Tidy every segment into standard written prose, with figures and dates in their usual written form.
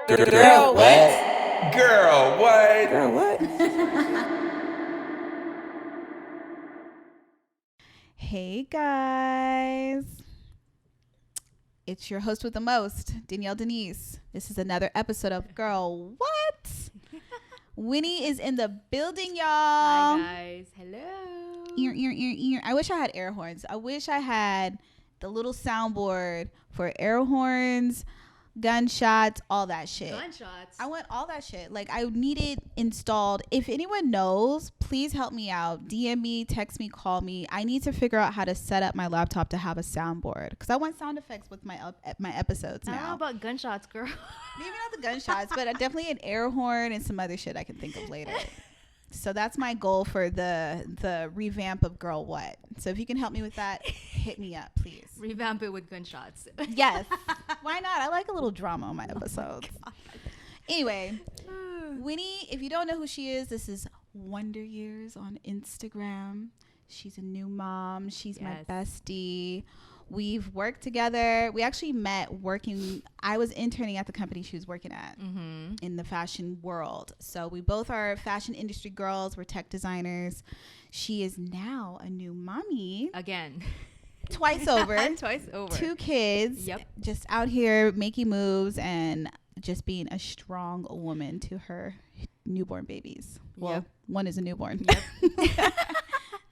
Girl, what? Girl, what? Girl, what? Hey guys, it's your host with the most, Danielle Denise. This is another episode of Girl What? Winnie is in the building, y'all. Hi guys, hello. Ear. I wish I had air horns. I wish I had the little soundboard for air horns, gunshots, all that shit. Gunshots. I want all that shit. Like, I need it installed. If anyone knows, please help me out. DM me, text me, call me. I need to figure out how to set up my laptop to have a soundboard because I want sound effects with my episodes now. I don't know about gunshots, girl. Maybe not the gunshots, but definitely an air horn and some other shit I can think of later. So that's my goal for the revamp of Girl What. So if you can help me with that, hit me up, please. Revamp it with gunshots. Yes. Why not? I like a little drama on my episodes. Anyway, Winnie, if you don't know who she is, this is Wonder Years on Instagram. She's a new mom. She's my bestie. We've worked together. We actually met working. I was interning at the company she was working at in the fashion world. So we both are fashion industry girls. We're tech designers. She is now a new mommy. Again. Twice over. 2 kids. Yep. Just out here making moves and just being a strong woman to her newborn babies. Well, one is a newborn. Yep.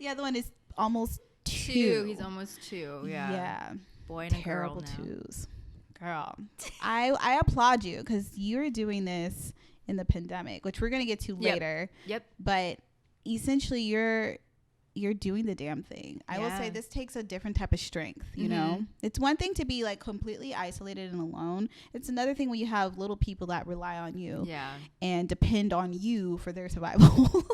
The other one is almost 2. He's almost 2. Yeah. Yeah. Boy and a girl Terrible now. 2s. Girl, I applaud you because you're doing this in the pandemic, which we're gonna get to later. Yep. But essentially, you're doing the damn thing. I will say this takes a different type of strength. You know, it's one thing to be like completely isolated and alone. It's another thing when you have little people that rely on you and depend on you for their survival,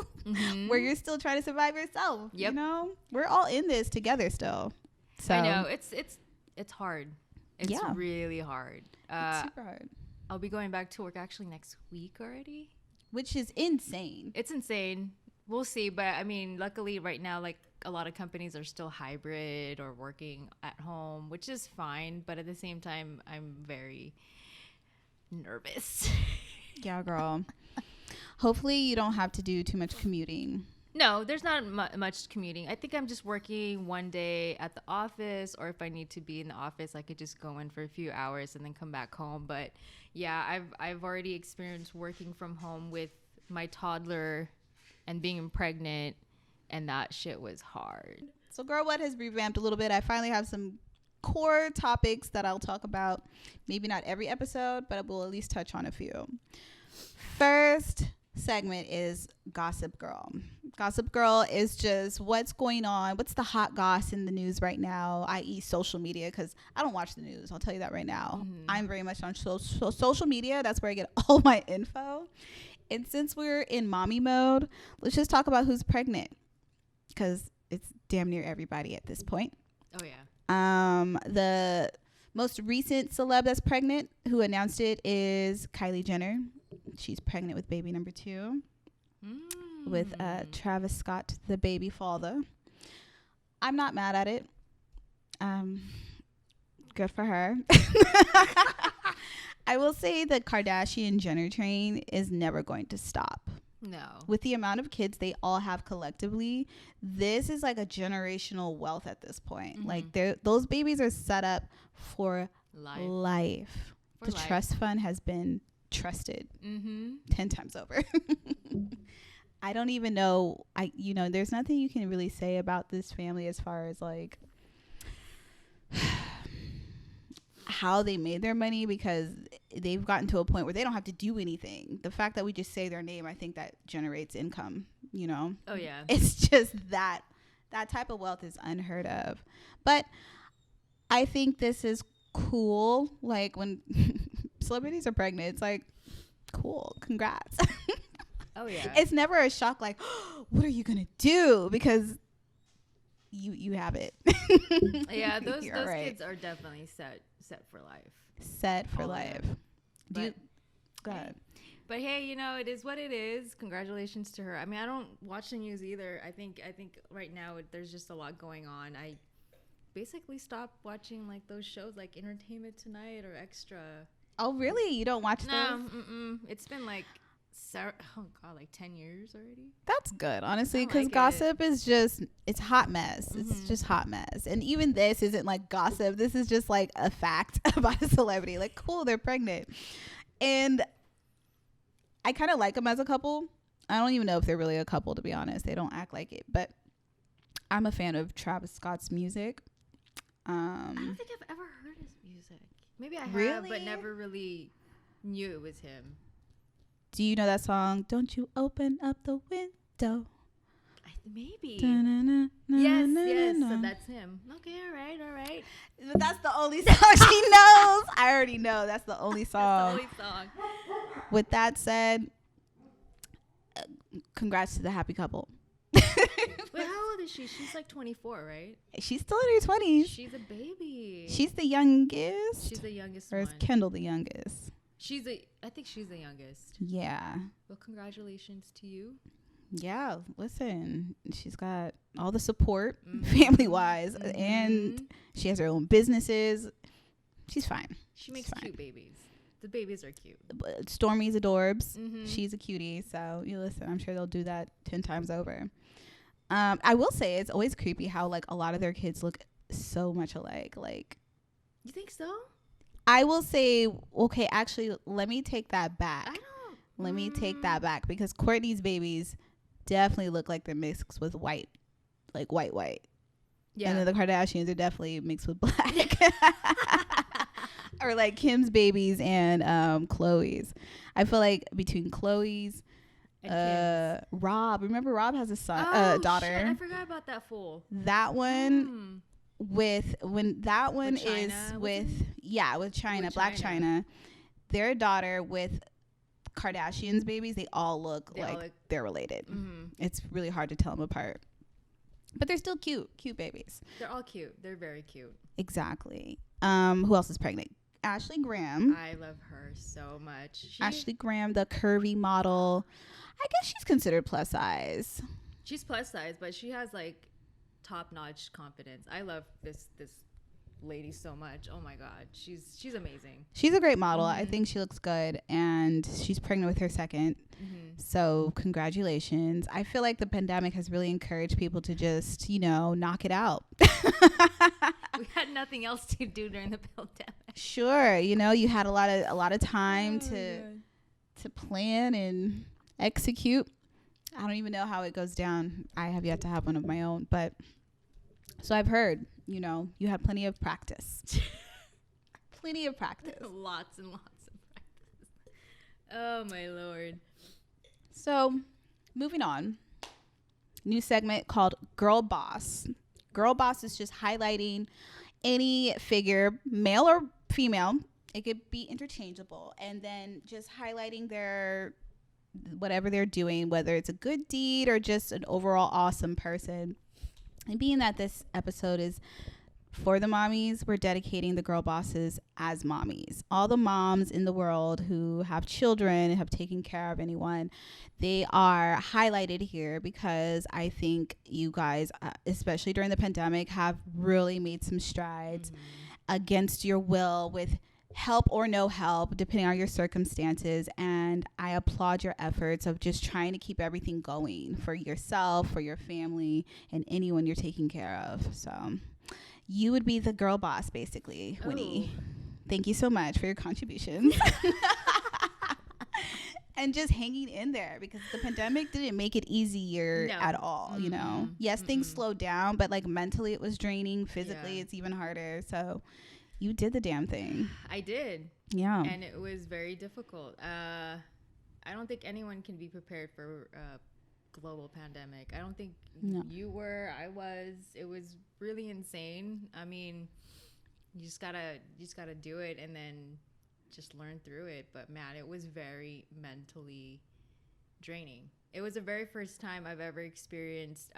where you're still trying to survive yourself. Yep. You know, we're all in this together still. So I know it's hard. It's really hard. It's super hard. I'll be going back to work actually next week already, which is insane. It's insane. We'll see, but I mean, luckily right now, like a lot of companies are still hybrid or working at home, which is fine. But at the same time, I'm very nervous. Yeah, girl. Hopefully you don't have to do too much commuting. No, there's not much commuting. I think I'm just working one day at the office, or if I need to be in the office, I could just go in for a few hours and then come back home. But yeah, I've already experienced working from home with my toddler and being pregnant, and that shit was hard. So Girl What has revamped a little bit. I finally have some core topics that I'll talk about. Maybe not every episode, but we'll at least touch on a few. First segment is Gossip Girl. Gossip Girl is just what's going on. What's the hot goss in the news right now, i.e. social media, because I don't watch the news. I'll tell you that right now. I'm very much on social media. That's where I get all my info. And since we're in mommy mode, let's just talk about who's pregnant, because it's damn near everybody at this point. Oh, yeah. The most recent celeb that's pregnant who announced it is Kylie Jenner. She's pregnant with baby number 2 with Travis Scott, the baby father. I'm not mad at it. Good for her. I will say the Kardashian Jenner train is never going to stop. No. With the amount of kids they all have collectively, this is like a generational wealth at this point. Like those babies are set up for life. The trust fund has been trusted 10 times over. I don't even know. There's nothing you can really say about this family as far as like how they made their money, because they've gotten to a point where they don't have to do anything. The fact that we just say their name, I think that generates income, you know? Oh, yeah. It's just that type of wealth is unheard of. But I think this is cool. Like when celebrities are pregnant, it's like, cool, congrats. Oh, yeah. It's never a shock like, oh, what are you going to do? Because you have it. Yeah, those kids are definitely set for life. Set for life. Go ahead. But hey, it is what it is. Congratulations to her. I mean, I don't watch the news either. I think right now there's just a lot going on. I basically stopped watching like those shows like Entertainment Tonight or Extra. Oh, really? You don't watch No, those? it's been like, oh god, like 10 years already. That's good, honestly, I because like it. gossip is just, it's hot mess. It's just hot mess. And even this isn't like gossip. This is just like a fact about a celebrity. Like, cool, they're pregnant. And I kind of like them as a couple. I don't even know if they're really a couple, to be honest. They don't act like it. But I'm a fan of Travis Scott's music. I don't think I've ever heard his music. Maybe I have, Really? but never really knew it was him. Do you know that song? Don't you open up the window? Maybe. Da-na-na, Yes, na-na-na. so that's him. Okay, all right. But that's the only song she knows. I already know that's the only song. That's the only song. With that said, congrats to the happy couple. Wait, how old is she? She's like 24, right? She's still in her 20s. She's a baby. She's the youngest. She's the youngest Or is one. Kendall the youngest? I think she's the youngest. Yeah. Well, congratulations to you. Yeah, listen, she's got all the support family-wise, and she has her own businesses. She's fine. She makes cute babies. The babies are cute. But Stormy's adorbs. She's a cutie, so you listen. I'm sure they'll do that 10 times over. I will say it's always creepy how like a lot of their kids look so much alike. Like, You think so? I will say, okay, actually, let me take that back. I don't. Let me take that back because Courtney's babies definitely look like they're mixed with white, like white. Yeah. And then the Kardashians are definitely mixed with black. Or like Kim's babies and Khloe's. I feel like between Khloe's, And Rob. Remember Rob has a son, daughter. Shit, I forgot about that fool. That one with China, with China, With Black China. China. Their daughter with Kardashians babies, they all look They all like look- they're related. It's really hard to tell them apart. But they're still cute babies. They're all cute. They're very cute. Exactly. Who else is pregnant? Ashley Graham. I love her so much. Ashley Graham, the curvy model. I guess she's considered plus size. She's plus size, but she has like top-notch confidence. I love this lady so much. Oh my god, she's amazing. She's a great model. I think she looks good, and she's pregnant with her second. So congratulations. I feel like the pandemic has really encouraged people to just, knock it out. We had nothing else to do during the pandemic. Sure, you had a lot of time to plan and execute. I don't even know how it goes down. I have yet to have one of my own, but so I've heard, you had plenty of practice. Plenty of practice. Lots and lots of practice. Oh my lord. So, moving on. New segment called Girl Boss. Girl Boss is just highlighting any figure, male or female. It could be interchangeable. And then just highlighting their whatever they're doing, whether it's a good deed or just an overall awesome person. And being that this episode is for the mommies, we're dedicating the girl bosses as mommies. All the moms in the world who have children, have taken care of anyone, they are highlighted here because I think you guys, especially during the pandemic, have really made some strides against your will with help or no help, depending on your circumstances. And I applaud your efforts of just trying to keep everything going for yourself, for your family, and anyone you're taking care of. So you would be the girl boss, basically, Winnie. Thank you so much for your contributions. And just hanging in there because the pandemic didn't make it easier at all, Yes, things slowed down, but like mentally it was draining. Physically, it's even harder. So you did the damn thing. I did. Yeah. And it was very difficult. I don't think anyone can be prepared for a global pandemic. I don't think you were. I was. It was really insane. I mean, you just gotta do it and then just learn through it. But man, it was very mentally draining. It was the very first time I've ever experienced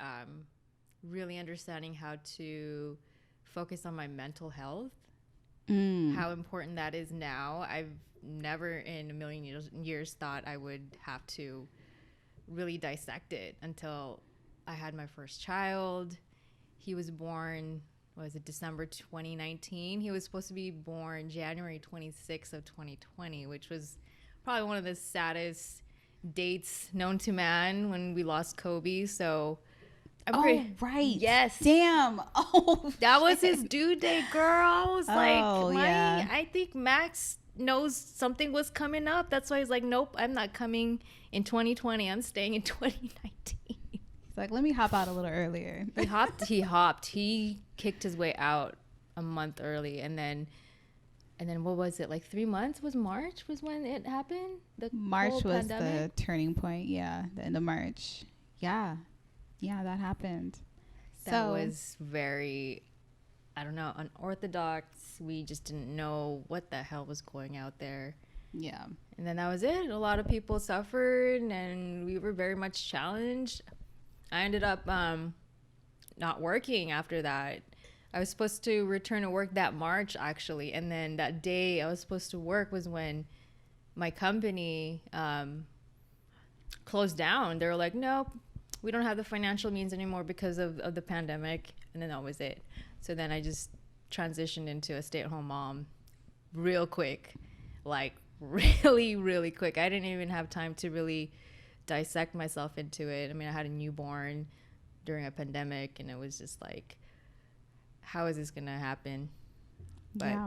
really understanding how to focus on my mental health. How important that is now. I've never in a million years thought I would have to really dissect it until I had my first child. He was born was it December 2019? He was supposed to be born January 26th of 2020, which was probably one of the saddest dates known to man when we lost Kobe. So Right. Yes. Damn. Oh, that was his due date, girl. I was yeah. I think Max knows something was coming up. That's why he's like, nope, I'm not coming in 2020. I'm staying in 2019. He's like, let me hop out a little earlier. He kicked his way out a month early, and then what was it, like 3 months? Was March was when it happened? March was the turning point. Yeah, the end of March. Yeah, that happened. That was very, I don't know, unorthodox. We just didn't know what the hell was going out there. Yeah. And then that was it. A lot of people suffered, and we were very much challenged. I ended up not working after that. I was supposed to return to work that March, actually. And then that day I was supposed to work was when my company closed down. They were like, nope, we don't have the financial means anymore because of the pandemic. And then that was it. So then I just transitioned into a stay-at-home mom real quick. Like, really, really quick. I didn't even have time to really dissect myself into it. I mean, I had a newborn during a pandemic, and it was just like, how is this gonna happen? But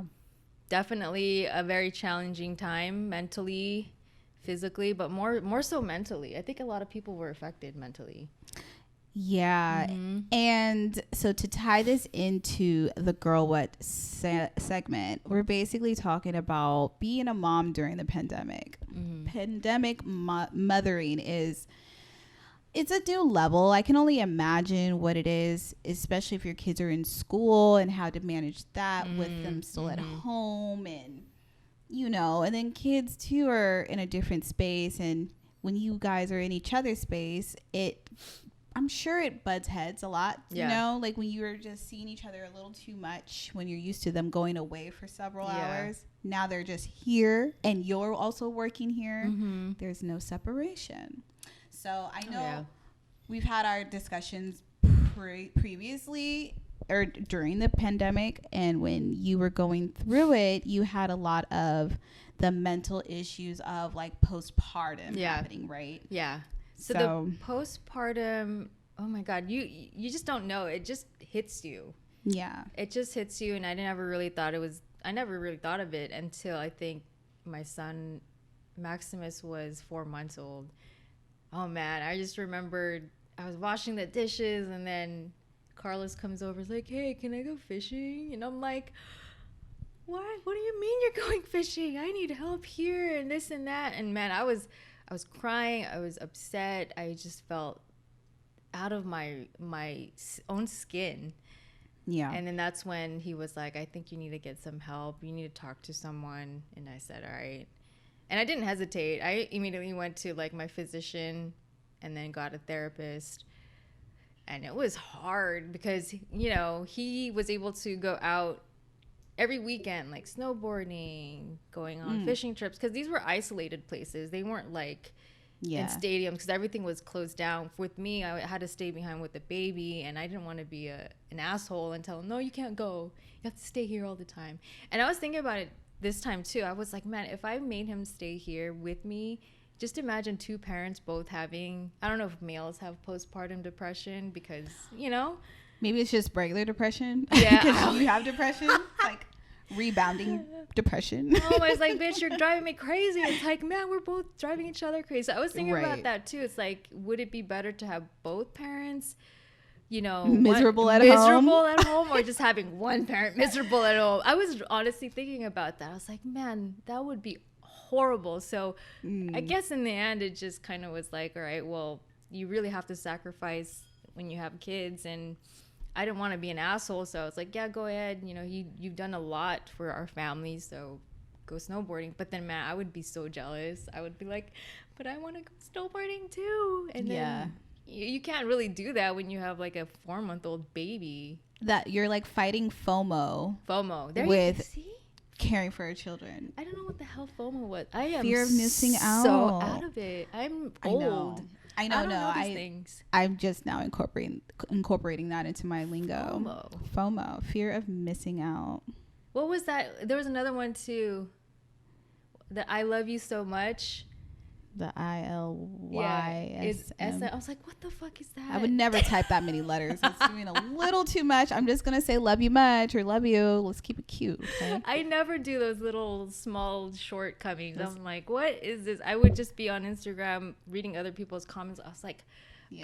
definitely a very challenging time, mentally, physically, but more so mentally. I think a lot of people were affected mentally. Yeah. And so to tie this into the Girl What segment, we're basically talking about being a mom during the pandemic. Pandemic mothering it's a new level. I can only imagine what it is, especially if your kids are in school and how to manage that with them still at home, and and then kids too are in a different space, and when you guys are in each other's space, I'm sure it butts heads a lot, like when you're just seeing each other a little too much, when you're used to them going away for several hours. Now they're just here and you're also working here. There's no separation. So I know we've had our discussions previously or during the pandemic, and when you were going through it, you had a lot of the mental issues of like postpartum happening, right? Yeah. So the postpartum, oh my God, you just don't know. It just hits you. Yeah. It just hits you, and I never really thought of it until I think my son Maximus was 4 months old. Oh man, I just remembered I was washing the dishes, and then Carlos comes over, is like, hey, can I go fishing? And I'm like, what do you mean you're going fishing? I need help here and this and that. And man, I was crying. I was upset. I just felt out of my own skin. Yeah. And then that's when he was like, I think you need to get some help. You need to talk to someone. And I said, all right. And I didn't hesitate. I immediately went to like my physician and then got a therapist. And it was hard because, he was able to go out every weekend, like snowboarding, going on fishing trips, because these were isolated places. They weren't like in stadiums, because everything was closed down. With me, I had to stay behind with the baby, and I didn't want to be an asshole and tell him, no, you can't go. You have to stay here all the time. And I was thinking about it this time too. I was like, man, if I made him stay here with me, just imagine two parents both having, I don't know if males have postpartum depression, because, maybe it's just regular depression. Yeah. Because you have depression. Like rebounding depression. Oh, I was like, bitch, you're driving me crazy. It's like, man, we're both driving each other crazy. I was thinking about that too. It's like, would it be better to have both parents, miserable at home, or just having one parent miserable at home? I was honestly thinking about that. I was like, man, that would be horrible. So I guess in the end, it just kind of was like, all right, well, you really have to sacrifice when you have kids, and I didn't want to be an asshole, so I was like, yeah, go ahead. You've done a lot for our family, so go snowboarding. But then, man, I would be so jealous. I would be like, but I want to go snowboarding too. And then you can't really do that when you have like a 4-month-old baby. That you're like fighting FOMO. There with you see? Caring for children. I don't know what the hell FOMO was. I am fear of missing out. So out of it. I'm old. I know. these things. I'm just now incorporating that into my lingo. FOMO, fear of missing out. What was that? There was another one too. The I love you so much. The ILYSM. I was like, what the fuck is that? I would never type that many letters. It's doing a little too much. I'm just gonna say love you much or love you. Let's keep it cute. Okay? I never do those little small shortcomings. I'm like, what is this? I would just be on Instagram reading other people's comments. I was like,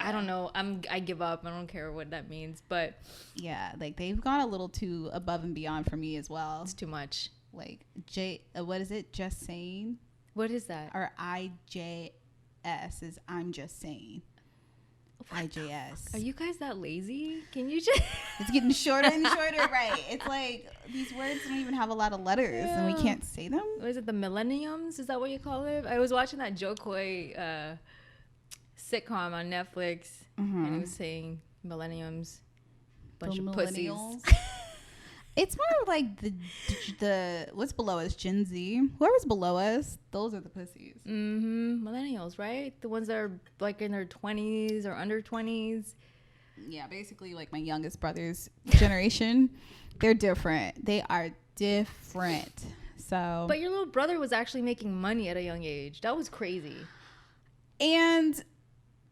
I don't know. I give up. I don't care what that means. But yeah, like they've gone a little too above and beyond for me as well. It's too much. Like what is it? Just saying. What is that? Or IJS is I'm just saying. IJS. Are you guys that lazy? Can you just... It's getting shorter and shorter, right? It's like these words don't even have a lot of letters and we can't say them. What is it, the millenniums? Is that what you call it? I was watching that Joe Coy sitcom on Netflix and it was saying millenniums. Bunch of pussies. It's more like the what's below us, Gen Z. Whoever's below us, those are the pussies. Millennials, right? The ones that are like in their 20s or under 20s. Yeah, basically like my youngest brother's generation. They're different. They are different. So. But your little brother was actually making money at a young age. That was crazy. And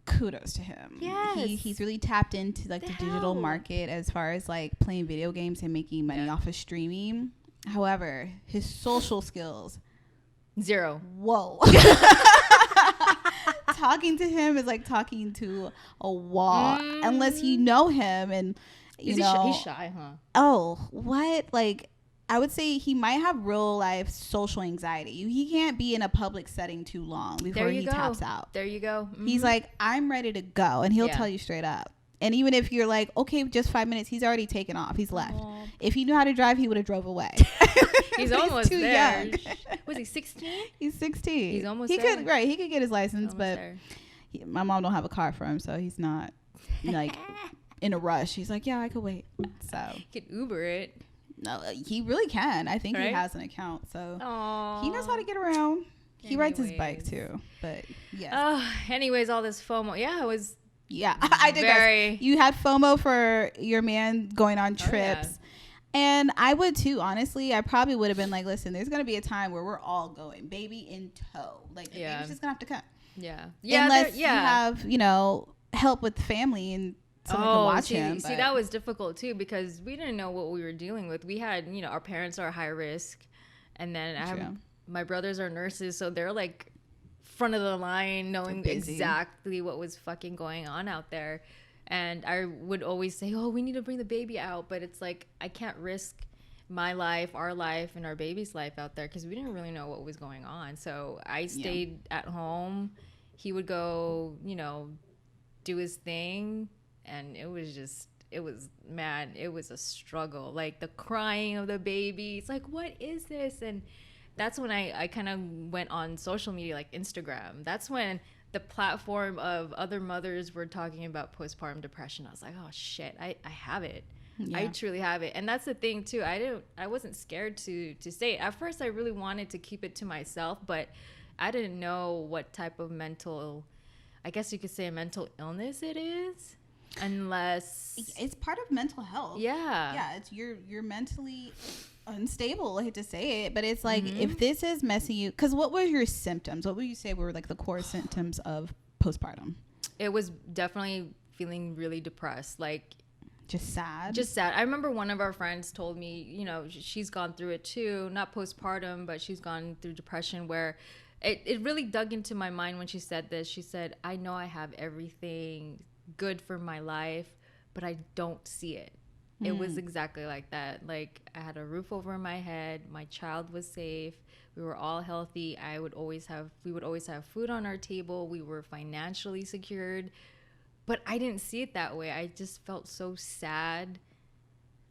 kudos to him. Yes. He's really tapped into like the digital market as far as like playing video games and making money off of streaming. However, his social skills, 0. Whoa. Talking to him is like talking to a wall unless you know him and you know he's shy, huh? Oh, what? Like I would say he might have real life social anxiety. He can't be in a public setting too long before he taps out. There you go. He's like, I'm ready to go. And he'll tell you straight up. And even if you're like, okay, just 5 minutes, he's already taken off. He's left. Aww. If he knew how to drive, he would have drove away. He's almost too there. Young. Was he 16? He's 16. He's almost there. He could get his license, but my mom don't have a car for him, so he's not like in a rush. He's like, yeah, I could wait. So he could Uber it. No, he really can. I think he has an account, so he knows how to get around. He rides his bike too, but yeah. Anyways, all this FOMO. Yeah, it was. Yeah, I did. You had FOMO for your man going on trips, and I would too. Honestly, I probably would have been like, "Listen, there's gonna be a time where we're all going, baby in tow. Like, the baby's just gonna have to come. Yeah, unless you have, help with family and." Someone can watch him. See, that was difficult too because we didn't know what we were dealing with. We had, our parents are high risk, and then my brothers are nurses, so they're like front of the line, knowing exactly what was fucking going on out there. And I would always say, "Oh, we need to bring the baby out," but it's like I can't risk my life, our life, and our baby's life out there because we didn't really know what was going on. So I stayed at home. He would go, do his thing. And it was a struggle. Like the crying of the baby. It's like, what is this? And that's when I kind of went on social media, like Instagram. That's when the platform of other mothers were talking about postpartum depression. I was like, oh shit, I have it. Yeah. I truly have it. And that's the thing too. I wasn't scared to say it. At first I really wanted to keep it to myself, but I didn't know what type of I guess you could say a mental illness it is. Unless it's part of mental health. Yeah, it's you're mentally unstable. I hate to say it, but it's like if this is messing you, because what were your symptoms? What would you say were like the core symptoms of postpartum? It was definitely feeling really depressed, like just sad. I remember one of our friends told me, she's gone through it too, not postpartum, but she's gone through depression where it really dug into my mind when she said this. She said, I know I have everything good for my life, but I don't see it. It was exactly like that. Like I had a roof over my head, my child was safe, we were all healthy, we would always have food on our table, we were financially secured, but I didn't see it that way. I just felt so sad,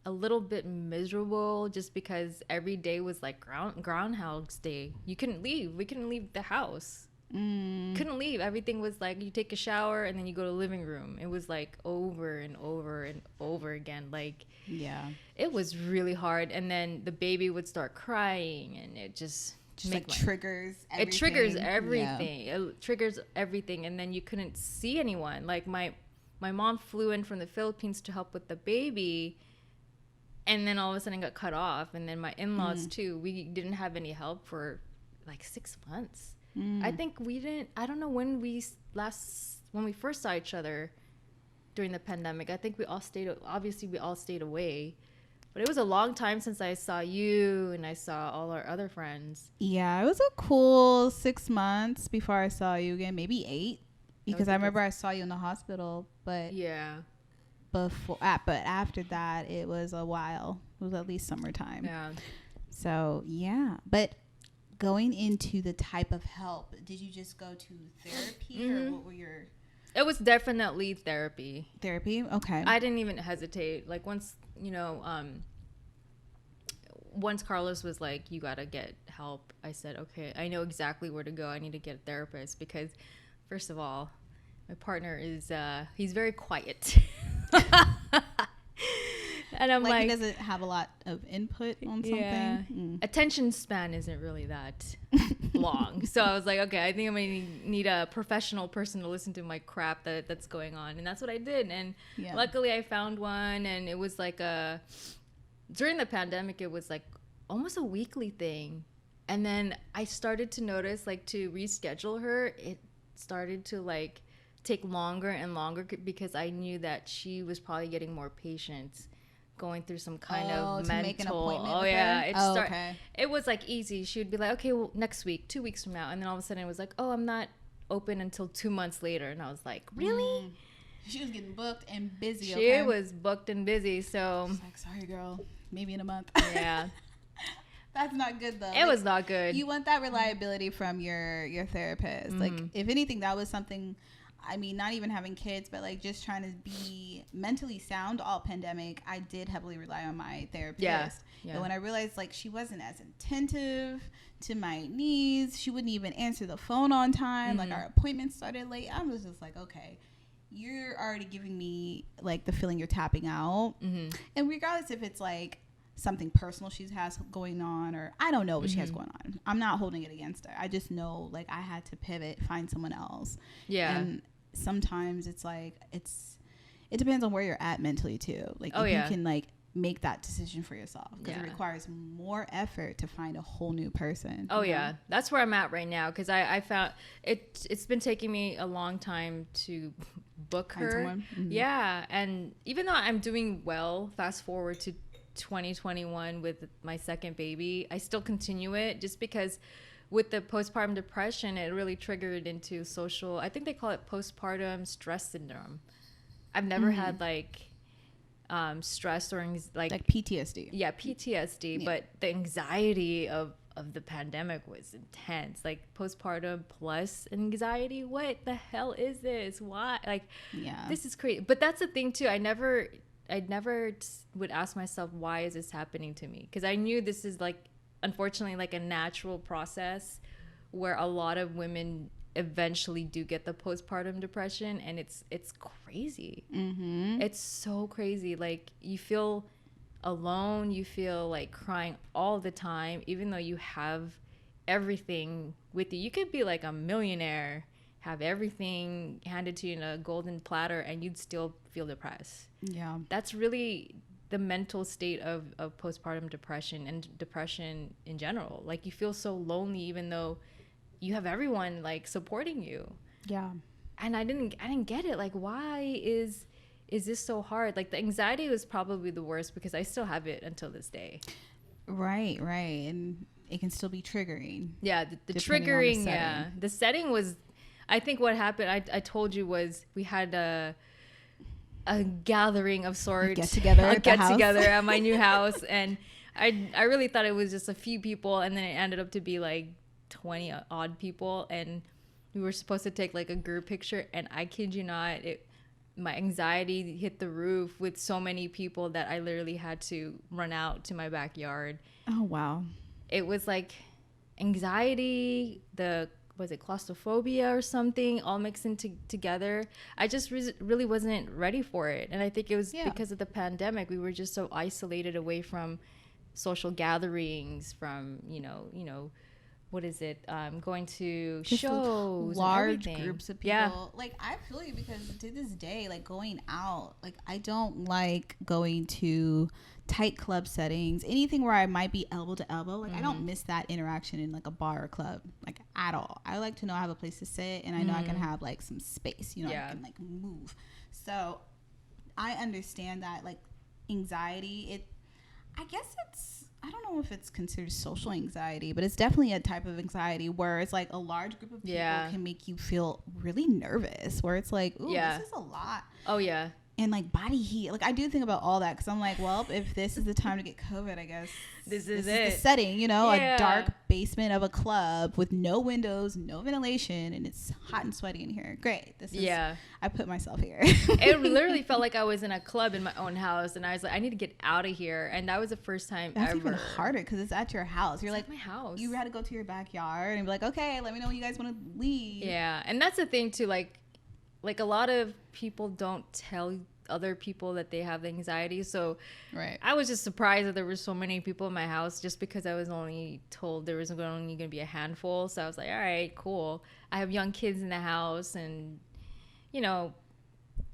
a little bit miserable, just because every day was like Groundhog's Day. We couldn't leave the house. Couldn't leave. Everything was like you take a shower and then you go to the living room. It was like over and over and over again. Like, yeah, it was really hard. And then the baby would start crying and it just just make like money. triggers everything. It triggers everything. It triggers everything, and then you couldn't see anyone. Like my mom flew in from the Philippines to help with the baby, and then all of a sudden got cut off. And then my in-laws too. We didn't have any help for like 6 months. I think we didn't. I don't know when we first saw each other during the pandemic. I think we all stayed. Obviously, we all stayed away. But it was a long time since I saw you and I saw all our other friends. Yeah, it was a cool 6 months before I saw you again, maybe 8, because I remember I saw you in the hospital. But yeah, but after that, it was a while. It was at least summertime. yeah. So yeah, but going into the type of help, did you just go to therapy or what were your? It was definitely therapy. Therapy, okay. I didn't even hesitate. Like once Carlos was like, you gotta get help, I said, okay, I know exactly where to go. I need to get a therapist because, first of all, my partner is he's very quiet. And I'm like, he doesn't have a lot of input on something. Yeah. Attention span isn't really that long. So I was like, okay, I think I'm gonna need a professional person to listen to my crap that's going on, and that's what I did. And luckily, I found one, and it was like during the pandemic, it was like almost a weekly thing, and then I started to notice, like, to reschedule her, it started to like take longer and longer because I knew that she was probably getting more patients, going through some kind of mental. Make an appointment oh with yeah, her? Okay. It was like easy. She would be like, okay, well, next week, 2 weeks from now, and then all of a sudden it was like, oh, I'm not open until 2 months later, and I was like, really? She was getting booked and busy. She was booked and busy, so I was like, sorry, girl, maybe in a month. Yeah. That's not good though. It was not good. You want that reliability from your therapist. Like, if anything, that was something. I mean, not even having kids, but like just trying to be mentally sound all pandemic, I did heavily rely on my therapist. Yeah. And when I realized like she wasn't as attentive to my needs, she wouldn't even answer the phone on time. Like our appointments started late. I was just like, okay, you're already giving me like the feeling you're tapping out. And regardless if it's like something personal she has going on, or I don't know what she has going on, I'm not holding it against her. I just know like I had to pivot, find someone else. And sometimes it's like it depends on where you're at mentally too. Like you can like make that decision for yourself, because it requires more effort to find a whole new person. That's where I'm at right now, because I found it's been taking me a long time to book her. And even though I'm doing well, fast forward to 2021 with my second baby, I still continue it just because with the postpartum depression, it really triggered into social, I think they call it postpartum stress syndrome. I've never had like stress or like PTSD. Yeah, PTSD, but the anxiety of the pandemic was intense. Like postpartum plus anxiety. What the hell is this? Why? Like, this is crazy. But that's the thing too. I never would ask myself, why is this happening to me? Because I knew this is like, unfortunately, like a natural process where a lot of women eventually do get the postpartum depression, and it's crazy. It's so crazy. Like you feel alone, you feel like crying all the time, even though you have everything with you. You could be like a millionaire, have everything handed to you in a golden platter, and you'd still feel depressed. That's really the mental state of postpartum depression and depression in general. Like you feel so lonely even though you have everyone like supporting you. And I didn't get it. Like, why is this so hard? Like the anxiety was probably the worst because I still have it until this day. Right. And it can still be triggering. Yeah, the triggering, the setting was, I think what happened, I told you, was we had a gathering of sorts, get together at my new house, and I really thought it was just a few people, and then it ended up to be like 20 odd people, and we were supposed to take like a group picture, and I kid you not, my anxiety hit the roof with so many people that I literally had to run out to my backyard. Oh wow. It was like anxiety, was it claustrophobia or something, all mixed together. I just really wasn't ready for it. And I think it was because of the pandemic. We were just so isolated away from social gatherings, from, what is it? Going to Just shows, large and everything. groups of people. Yeah. Like, I feel you, because to this day, like, going out, like, I don't like going to tight club settings, anything where I might be elbow to elbow. Like, I don't miss that interaction in like a bar or club, like, at all. I like to know I have a place to sit, and I know I can have like some space, you know, I can like move. So I understand that, like, anxiety, I guess I don't know if it's considered social anxiety, but it's definitely a type of anxiety where it's like a large group of people can make you feel really nervous, where it's like, ooh, this is a lot. Oh, yeah. And like body heat. Like, I do think about all that, because I'm like, well, if this is the time to get COVID, I guess this is the setting, you know, a dark basement of a club with no windows, no ventilation, and it's hot and sweaty in here. Great. This is, I put myself here. It literally felt like I was in a club in my own house, and I was like, I need to get out of here. And that was the first time That's ever. even harder, because it's at your house. You're like, my house. You had to go to your backyard and be like, okay, let me know when you guys want to leave. Yeah. And that's the thing too, like a lot of people don't tell other people that they have anxiety. So I was just surprised that there were so many people in my house, just because I was only told there was only going to be a handful. So I was like, all right, cool. I have young kids in the house, and you know,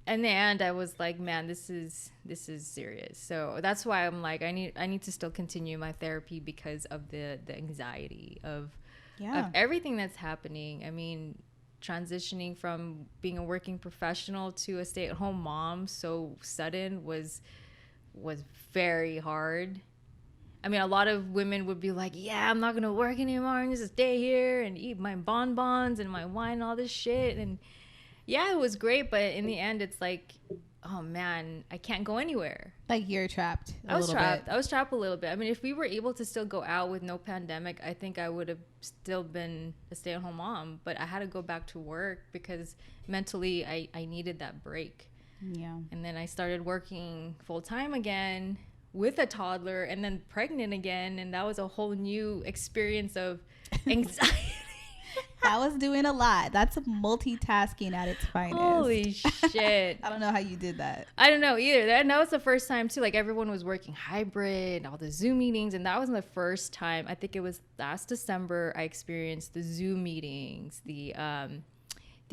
in the end I was like, man, this is serious. So that's why I'm like, I need to still continue my therapy, because of the anxiety of everything that's happening. I mean, transitioning from being a working professional to a stay-at-home mom so sudden was very hard. I mean, a lot of women would be like, yeah, I'm not gonna work anymore, I'm just stay here and eat my bonbons and my wine and all this shit. And yeah, it was great, but in the end it's like, oh man, I can't go anywhere. Like, you're trapped. I was trapped a little bit. I mean, if we were able to still go out with no pandemic, I think I would have still been a stay-at-home mom. But I had to go back to work, because mentally I needed that break. Yeah. And then I started working full-time again with a toddler, and then pregnant again. And that was a whole new experience of anxiety. That was doing a lot. That's multitasking at its finest. Holy shit. I don't know how you did that. I don't know either. And that was the first time too. Like, everyone was working hybrid, all the Zoom meetings. And that wasn't the first time. I think it was last December I experienced the Zoom meetings, the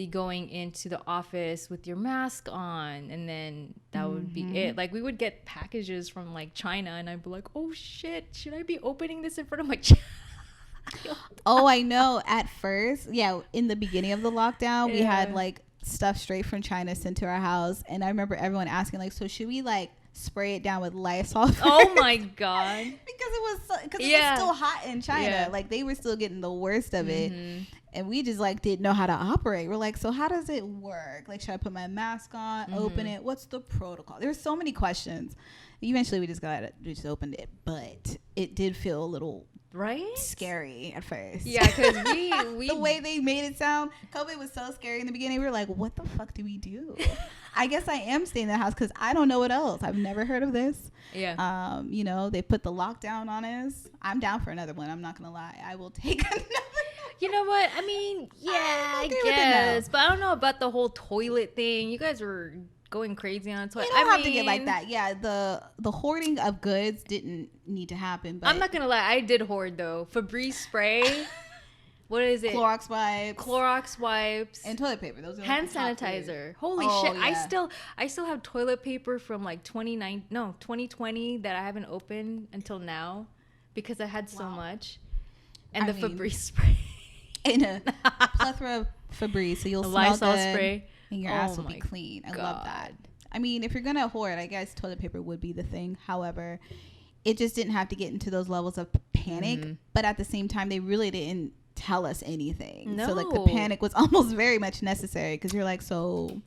going into the office with your mask on. And then that would be it. Like, we would get packages from like China, and I'd be like, oh shit, should I be opening this in front of my child? Oh, I know. At first, in the beginning of the lockdown, we had like stuff straight from China sent to our house, and I remember everyone asking, like, so should we like spray it down with Lysol first? Oh my god. Because it was still hot in China. Like, they were still getting the worst of it, and we just like didn't know how to operate. We're like, so how does it work? Like, should I put my mask on, open it? What's the protocol? There's so many questions. Eventually we just opened it, but it did feel a little scary at first. Yeah, because we the way they made it sound, COVID was so scary in the beginning. We were like, what the fuck do we do? I guess I am staying in the house because I don't know what else. I've never heard of this. You know, they put the lockdown on us. I'm down for another one. I'm not gonna lie, I will take another. You know what I mean? I guess, but I don't know about the whole toilet thing. You guys were going crazy on toilet. You don't have to get like that. Yeah, the hoarding of goods didn't need to happen. But I'm not gonna lie, I did hoard though. Febreze spray. What is it? Clorox wipes and toilet paper. Those are hand sanitizer. Holy shit! Yeah. I still have toilet paper from like 2020 that I haven't opened until now, because I had so much. And Febreze spray. And a plethora of Febreze, so you'll smell Lysol good. Spray. And your ass will be clean. I love that. I mean, if you're gonna hoard, I guess toilet paper would be the thing. However, it just didn't have to get into those levels of panic. But at the same time, they really didn't tell us anything. No. So like, the panic was almost very much necessary, because you're like, so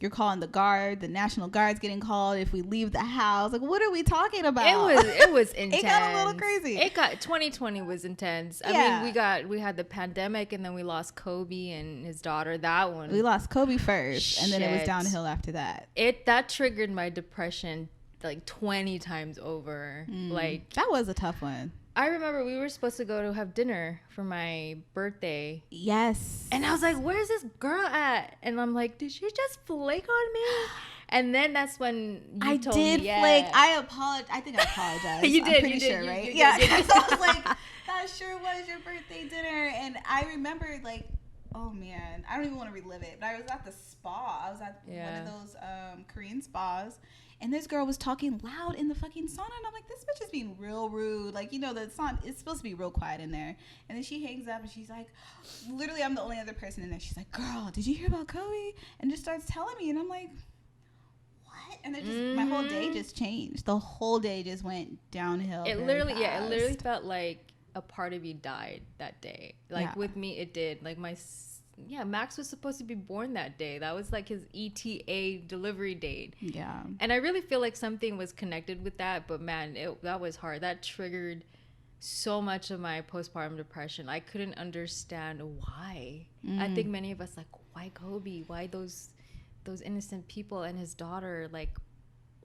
you're calling the guard, the National Guard's getting called if we leave the house. Like, what are we talking about? It was intense. It got a little crazy. 2020 was intense. I mean, we had the pandemic, and then we lost Kobe and his daughter. That one. We lost Kobe first, and then it was downhill after that. That triggered my depression like 20 times over. Like, that was a tough one. I remember we were supposed to go to have dinner for my birthday. Yes. And I was like, where's this girl at? And I'm like, did she just flake on me? And then that's when you told me. I did flake. I apologize. I think I apologized. You did. I'm pretty sure, right? Yeah. So I was like, that Yeah, sure was your birthday dinner. And I remember, like, oh man, I don't even want to relive it. But I was at the spa. I was at one of those Korean spas. And this girl was talking loud in the fucking sauna. And I'm like, this bitch is being real rude. Like, you know, the sauna, it's supposed to be real quiet in there. And then she hangs up and she's like, literally, I'm the only other person in there. She's like, girl, did you hear about Kobe? And just starts telling me. And I'm like, what? And then just my whole day just changed. The whole day just went downhill. It literally felt like a part of you died that day. Like with me, it did. Like Max was supposed to be born that day. That was like his ETA delivery date. Yeah. And I really feel like something was connected with that. But man, that was hard. That triggered so much of my postpartum depression. I couldn't understand why. I think many of us like, why Kobe? Why those innocent people and his daughter? Like,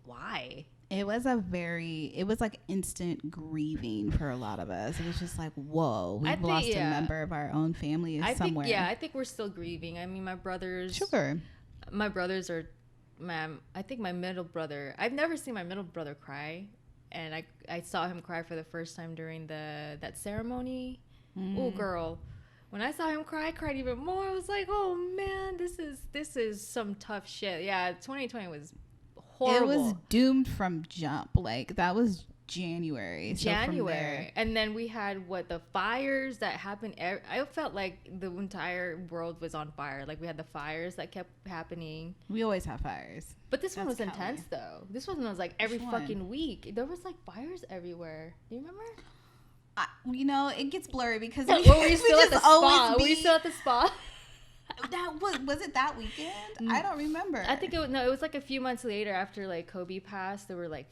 why? It was like instant grieving for a lot of us. It was just like, whoa, we've lost a member of our own family somewhere. I think we're still grieving. I mean, my brothers are, I think my middle brother, I've never seen my middle brother cry. And I saw him cry for the first time during that ceremony. Oh, girl. When I saw him cry, I cried even more. I was like, oh man, this is some tough shit. Yeah, 2020 was horrible. It was doomed from jump. Like, that was January. And then we had the fires that happened. I felt like the entire world was on fire. Like, we had the fires that kept happening. We always have fires. But this one was intense though. This one was like every fucking week. There was like fires everywhere. Do you remember? You know, it gets blurry because were we still at the spa? Were we still at the spa? That was it that weekend? I don't remember. I think it was like a few months later after like Kobe passed. There were like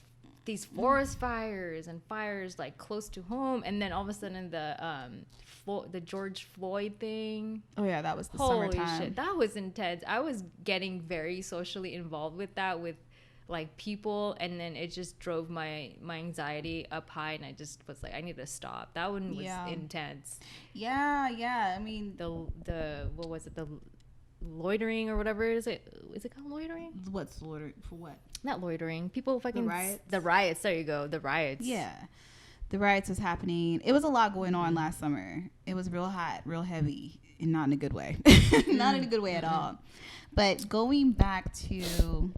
these forest fires and fires like close to home, and then all of a sudden the George Floyd thing. Oh yeah, that was the Holy summertime. Shit, that was intense. I was getting very socially involved with that, with like people, and then it just drove my anxiety up high, and I just was like, I need to stop. That one was intense. Yeah. I mean, the what was it? The loitering or whatever is it called loitering? What's loitering for? What? Not loitering. People fucking the riots. There you go. The riots. Yeah, the riots was happening. It was a lot going on last summer. It was real hot, real heavy, and not in a good way. Not in a good way at all. But going back to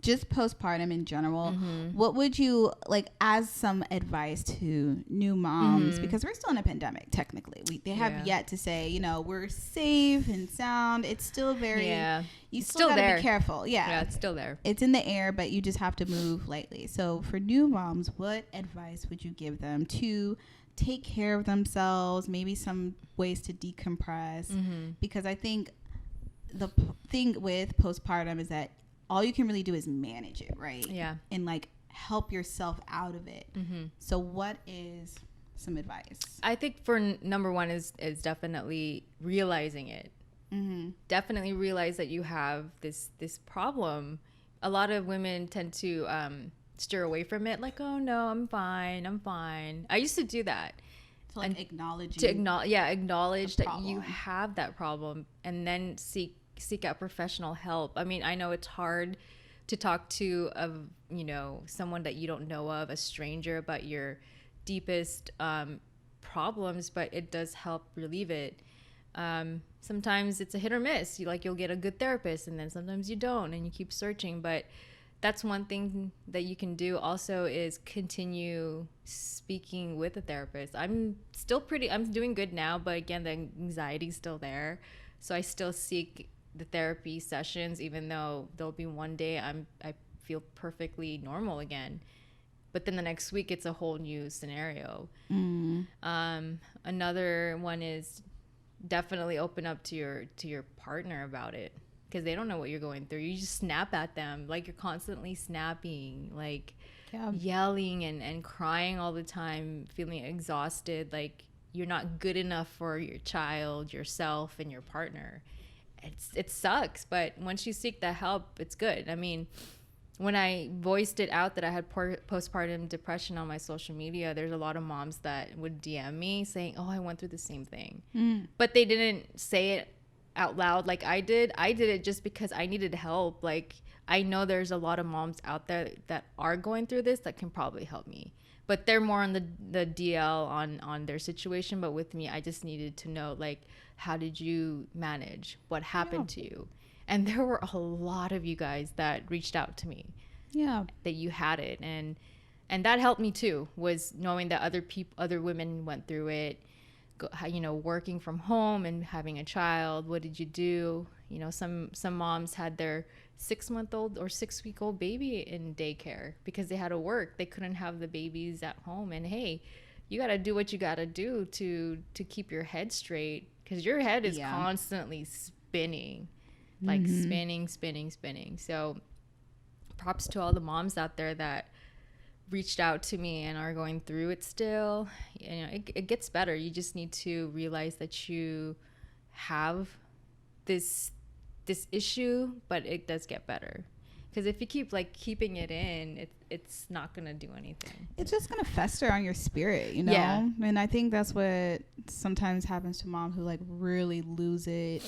just postpartum in general, what would you like as some advice to new moms, because we're still in a pandemic technically. They have yet to say, you know, we're safe and sound. It's still very you still gotta be careful. Yeah, it's still there. It's in the air, but you just have to move lightly. So for new moms, what advice would you give them to take care of themselves, maybe some ways to decompress? Because I think the thing with postpartum is that all you can really do is manage it, right? Yeah. And like help yourself out of it. So what is some advice? I think for number one is definitely realizing it. Definitely realize that you have this problem. A lot of women tend to steer away from it, like, oh no, I'm fine. I used to do that. To like acknowledge that you have that problem, and then seek out professional help. I mean, I know it's hard to talk to someone that you don't know of, a stranger, about your deepest problems, but it does help relieve it. Sometimes it's a hit or miss. You'll get a good therapist, and then sometimes you don't, and you keep searching. But that's one thing that you can do also is continue speaking with a therapist. I'm doing good now, but again, the anxiety's still there. So I still seek the therapy sessions, even though there'll be one day I feel perfectly normal again, but then the next week it's a whole new scenario. Another one is definitely open up to your partner about it, because they don't know what you're going through. You just snap at them, like you're constantly snapping, like yelling and crying all the time, feeling exhausted, like you're not good enough for your child, yourself, and your partner. It sucks, but once you seek that help, it's good. I mean, when I voiced it out that I had postpartum depression on my social media, there's a lot of moms that would DM me saying, oh, I went through the same thing. But they didn't say it out loud like I did. I did it just because I needed help. Like, I know there's a lot of moms out there that are going through this that can probably help me. but they're more on the DL on their situation. But with me, I just needed to know, like, how did you manage? What happened to you? And there were a lot of you guys that reached out to me. Yeah. That you had it. And that helped me too, was knowing that other women went through it, working from home and having a child. What did you do? Some moms had their 6-month-old or 6-week-old baby in daycare because they had to work. They couldn't have the babies at home. And hey, you got to do what you got to do to keep your head straight, because your head is constantly spinning, like spinning. So props to all the moms out there that reached out to me and are going through it still. It gets better. You just need to realize that you have this issue, but it does get better. Because if you keep keeping it in, it's not gonna do anything. It's just gonna fester on your spirit, Yeah. And I think that's what sometimes happens to mom who really lose it,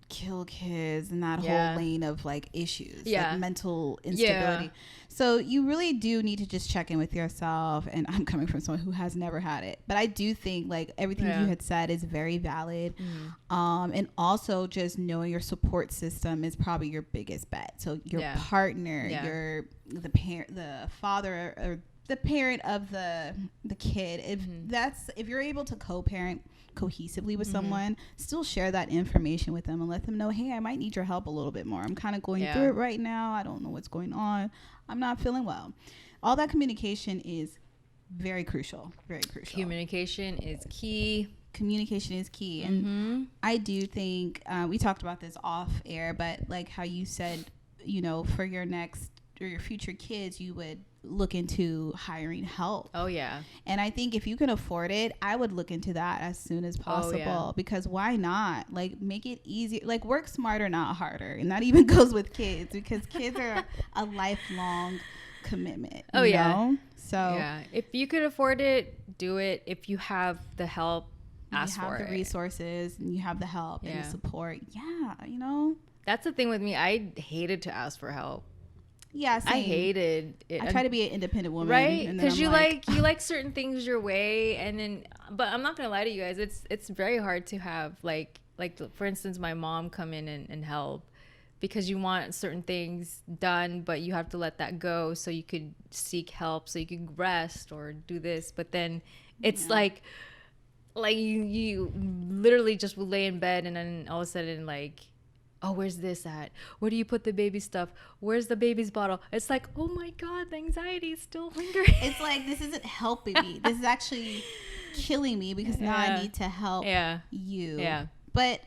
kill kids, and that whole lane of issues, mental instability. So you really do need to just check in with yourself. And I'm coming from someone who has never had it, but I do think everything you had said is very valid. And also just knowing your support system is probably your biggest bet. So your partner, the parent, the father, or the parent of the kid. If you're able to co-parent cohesively with someone, still share that information with them and let them know, hey, I might need your help a little bit more. I'm kind of going through it right now. I don't know what's going on. I'm not feeling well. All that communication is very crucial. Very crucial. Communication is key. And I do think we talked about this off air, but how you said, for your next or your future kids, you would look into hiring help. Oh yeah. And I think if you can afford it, I would look into that as soon as possible. Because why not? Make it easier. Work smarter, not harder. And that even goes with kids, because kids are a lifelong commitment. Oh yeah. So if you could afford it, do it. If you have the help, ask for it. You have the resources and you have the help and the support. Yeah, That's the thing with me. I hated to ask for help. Yeah, same. I hated it. I try to be an independent woman, right? Because you like certain things your way, and then. But I'm not gonna lie to you guys. It's very hard to have like for instance, my mom come in and help, because you want certain things done, but you have to let that go so you could seek help, so you could rest or do this. But then it's like you literally just will lay in bed, and then all of a sudden oh, where's this at? Where do you put the baby stuff? Where's the baby's bottle? It's like, oh my God, the anxiety is still lingering. It's this isn't helping me. This is actually killing me, because now I need to help you. Yeah. But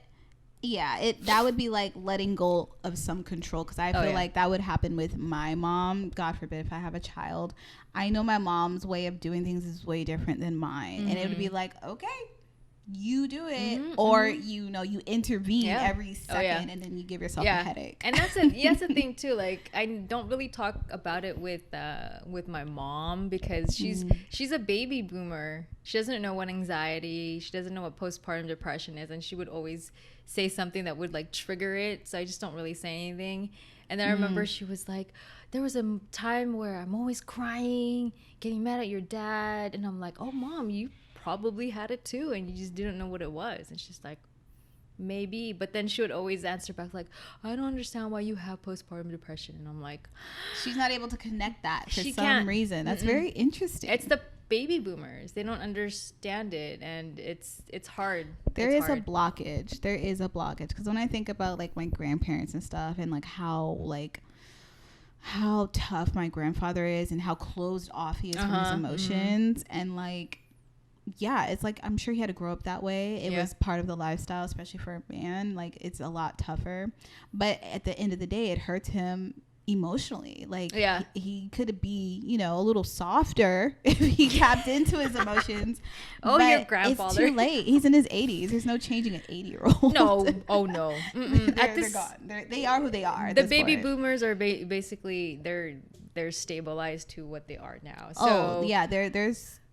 that would be letting go of some control, because I feel like that would happen with my mom. God forbid if I have a child. I know my mom's way of doing things is way different than mine. And it would be okay, you do it, or you intervene every second, and then you give yourself a headache. And that's the thing too. I don't really talk about it with my mom, because she's a baby boomer. She doesn't know what anxiety, she doesn't know what postpartum depression is, and she would always say something that would trigger it. So I just don't really say anything. And then I remember she was like, there was a time where I'm always crying, getting mad at your dad, and I'm like, oh mom, you probably had it too, and you just didn't know what it was. And she's like, maybe. But then she would always answer back I don't understand why you have postpartum depression. And I'm like, she's not able to connect that for some reason. That's very interesting. It's the baby boomers. They don't understand it, and it's hard. There is a blockage, because when I think about my grandparents and stuff, and how tough my grandfather is and how closed off he is from his emotions, and it's I'm sure he had to grow up that way. It was part of the lifestyle, especially for a man. It's a lot tougher, but at the end of the day, it hurts him emotionally. He could be a little softer if he tapped into his emotions. Your grandfather, it's too late. He's in his 80s. There's no changing an 80-year-old. No. No. They're gone. They are who they are. The baby boomers are basically they're stabilized to what they are now. So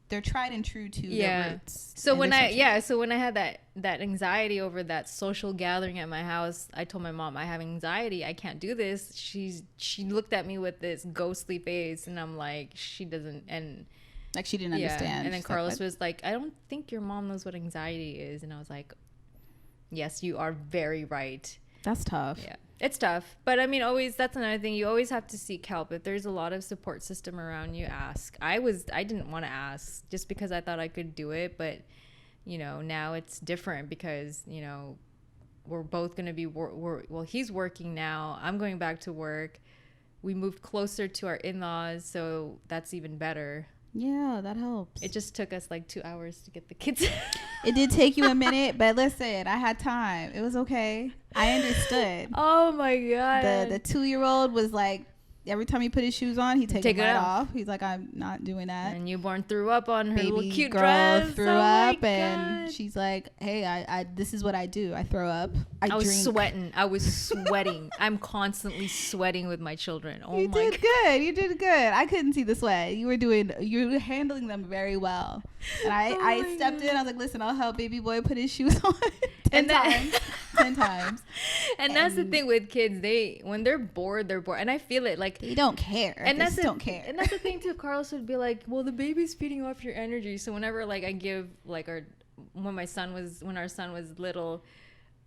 they're tried and true to their roots. So when I had that anxiety over that social gathering at my house, I told my mom, I have anxiety, I can't do this. She looked at me with this ghostly face, and I'm like, she doesn't. And Like she didn't understand. And then She's Carlos like, was like, I don't think your mom knows what anxiety is. And I was like, yes, you are very right. that's tough. Yeah, it's tough. But I mean, always, that's another thing. You always have to seek help. If there's a lot of support system around you, ask. I didn't want to ask just because I thought I could do it. But, you know, now it's different because, you know, we're both going to be, well, he's working now. I'm going back to work. We moved closer to our in-laws, so that's even better. Yeah, that helps. It just took us like 2 hours to get the kids. It did take you a minute, but listen, I had time. It was okay. I understood. Oh my God. The 2-year-old was like, every time he put his shoes on, he'd take them right off. He's like, I'm not doing that. And newborn threw up on her Baby little cute girl dress. threw up, and she's like, hey, I this is what I do. I throw up. I was drink. sweating. I was sweating. I'm constantly sweating with my children. Oh You my did God. good. You did good. I couldn't see the sweat. You were handling them very well. And I stepped in. I was like, listen, I'll help baby boy put his shoes on 10 times. 10 times. And that's the thing with kids. When they're bored, they're bored. And I feel it. Like, they don't care. And they that's don't care. And that's the thing too. Carlos would be like, well, the baby's feeding off your energy. So whenever like I give like when our son was little,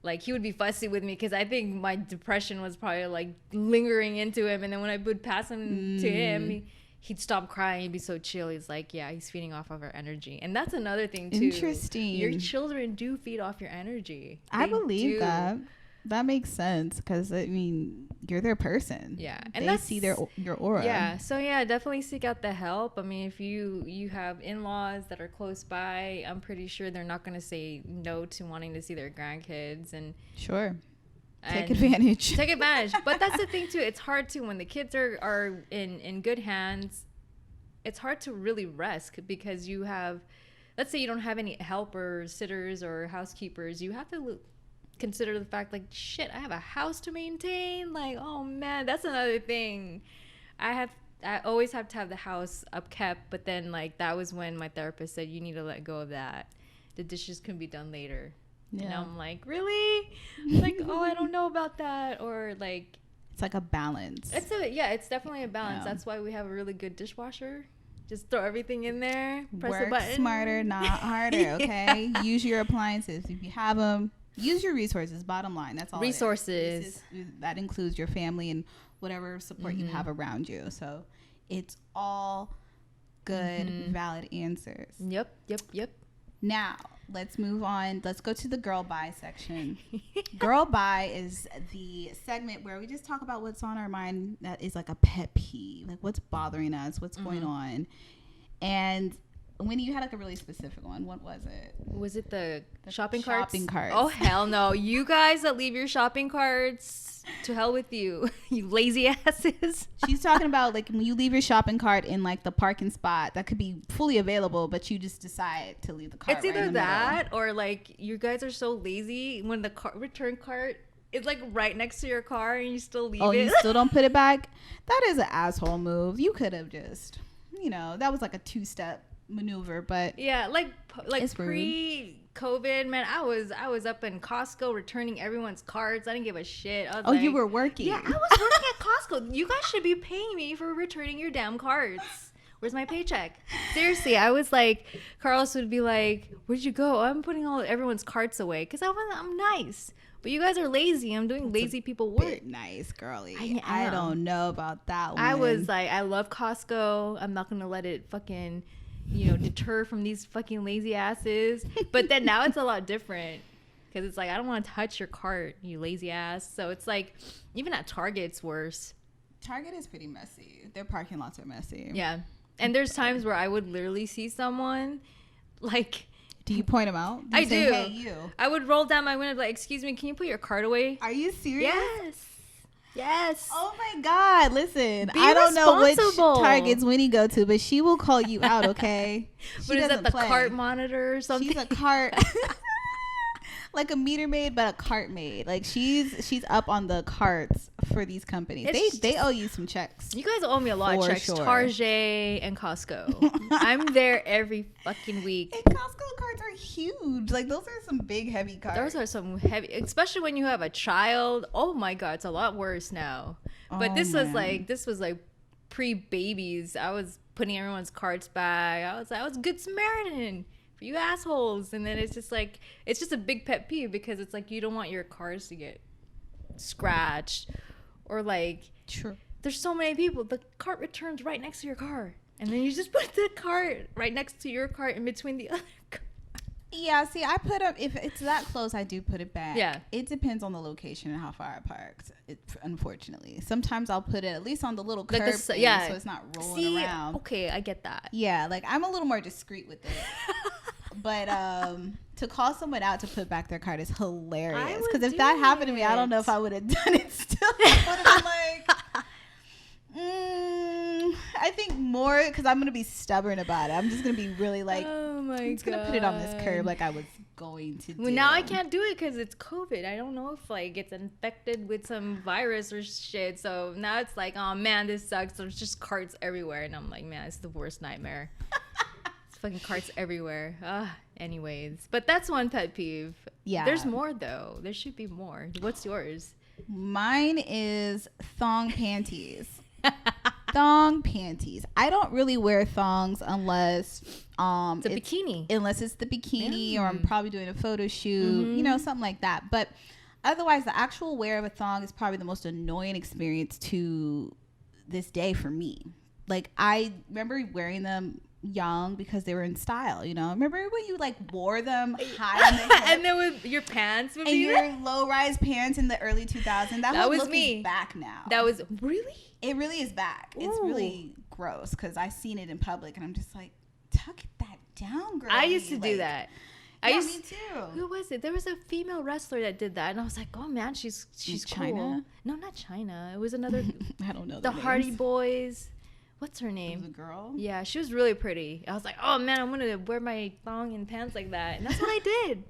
like he would be fussy with me because I think my depression was probably like lingering into him. And then when I would pass him to him, he'd stop crying. He'd be so chill. He's like, yeah, he's feeding off of our energy. And that's another thing too. Interesting. Your children do feed off your energy. I believe that. That makes sense because I mean you're their person. Yeah, and they see your aura. Yeah, so yeah, definitely seek out the help. I mean, if you have in-laws that are close by, I'm pretty sure they're not going to say no to wanting to see their grandkids and take advantage. Take advantage. But that's the thing too. It's hard to when the kids are in good hands. It's hard to really rest because you have, let's say you don't have any helpers, sitters, or housekeepers. You have to consider the fact like shit, I have a house to maintain. Like, oh man, that's another thing. I always have to have the house upkept, but then like that was when my therapist said you need to let go of that. The dishes can be done later. Yeah. And I'm like, really? Like, oh, I don't know about that. Or like, it's like a balance. It's definitely a balance. Yeah. That's why we have a really good dishwasher. Just throw everything in there, press a button. Work smarter, not harder, okay? Yeah. Use your appliances if you have them. Use your resources, bottom line. That's all. Resources. That includes your family and whatever support you have around you. So it's all good, valid answers. Yep. Now, let's move on. Let's go to the Girl Bye section. Girl Bye is the segment where we just talk about what's on our mind that is like a pet peeve. Like what's bothering us, what's going on. And Winnie, you had like a really specific one. What was it? Was it the shopping carts? Shopping carts. Oh, hell no. You guys that leave your shopping carts, to hell with you. You lazy asses. She's talking about like when you leave your shopping cart in like the parking spot that could be fully available, but you just decide to leave the cart. It's either that or like you guys are so lazy when the return cart is like right next to your car and you still leave it. Oh, you still don't put it back? That is an asshole move. You could have just, that was like a 2-step maneuver, but yeah, like pre-COVID, man, I was up in Costco returning everyone's cards. I didn't give a shit. I was like, you were working? Yeah, I was working at Costco. You guys should be paying me for returning your damn cards. Where's my paycheck? Seriously, I was like, Carlos would be like, where'd you go? I'm putting everyone's carts away because I'm nice. But you guys are lazy. I'm doing lazy people work. Nice, girly. I don't know about that one. I was like, I love Costco. I'm not going to let it fucking deter from these fucking lazy asses. But then now it's a lot different because it's like I don't want to touch your cart, you lazy ass. So it's like even at Target it's worse. Target is pretty messy. Their parking lots are messy. Yeah, and there's times where I would literally see someone like. Do you point them out? I do. Hey, you. I would roll down my window like, excuse me, can you put your cart away? Are you serious? Yes. Oh my God! Listen, I don't know which Targets Winnie go to, but she will call you out. Okay. What is that? The cart monitor or something? She's a cart, like a meter maid, but a cart maid. Like she's up on the carts for these companies. They owe you some checks. You guys owe me a lot of checks. Sure. Target and Costco. I'm there every fucking week. And Costco carts are huge. Like those are some big heavy carts. Those are some heavy, especially when you have a child. Oh my God, it's a lot worse now. But this was like pre-babies. I was putting everyone's carts back. I was good Samaritan for you assholes. And then it's just like, it's just a big pet peeve because it's like you don't want your cars to get scratched or like, True. there's so many people. The cart returns right next to your car. And then you just put the cart right next to your cart in between the other cars. Yeah, see, I put up, if it's that close, I do put it back. Yeah. It depends on the location and how far I parked, unfortunately. Sometimes I'll put it at least on the little curb thing, so it's not rolling around. Okay, I get that. Yeah, like I'm a little more discreet with it. But to call someone out to put back their cart is hilarious. Because if that happened to me, I don't know if I would have done it still. I would have been like... I think more because I'm gonna be stubborn about it. I'm just gonna be really like, oh my God. I'm just gonna put it on this curb like I was going to do. Well, now I can't do it because it's COVID. I don't know if like it's infected with some virus or shit. So now it's like, oh man, this sucks. There's just carts everywhere, and I'm like, man, it's the worst nightmare. It's fucking carts everywhere. Anyways, but that's one pet peeve. Yeah. There's more though. There should be more. What's yours? Mine is thong panties. Thong panties. I don't really wear thongs unless It's a bikini. Unless it's the bikini or I'm probably doing a photo shoot, you know, something like that. But otherwise, the actual wear of a thong is probably the most annoying experience to this day for me. Like, I remember wearing them young because they were in style, you know. Remember when you like wore them high in the hip? And then with your pants would and be your low-rise pants in the early 2000s. That whole was look me. is back now. That was really? It really is back. Ooh. It's really gross because I seen it in public and I'm just like, tuck that down, girl. I used to do that. Me too. Who was it? There was a female wrestler that did that, and I was like, "Oh man, she's China? Cool. No, not China. It was another. I don't know the names. Hardy Boys. What's her It name? was a girl. Yeah, she was really pretty. I was like, "Oh man, I'm gonna wear my thong and pants like that," and that's what I did.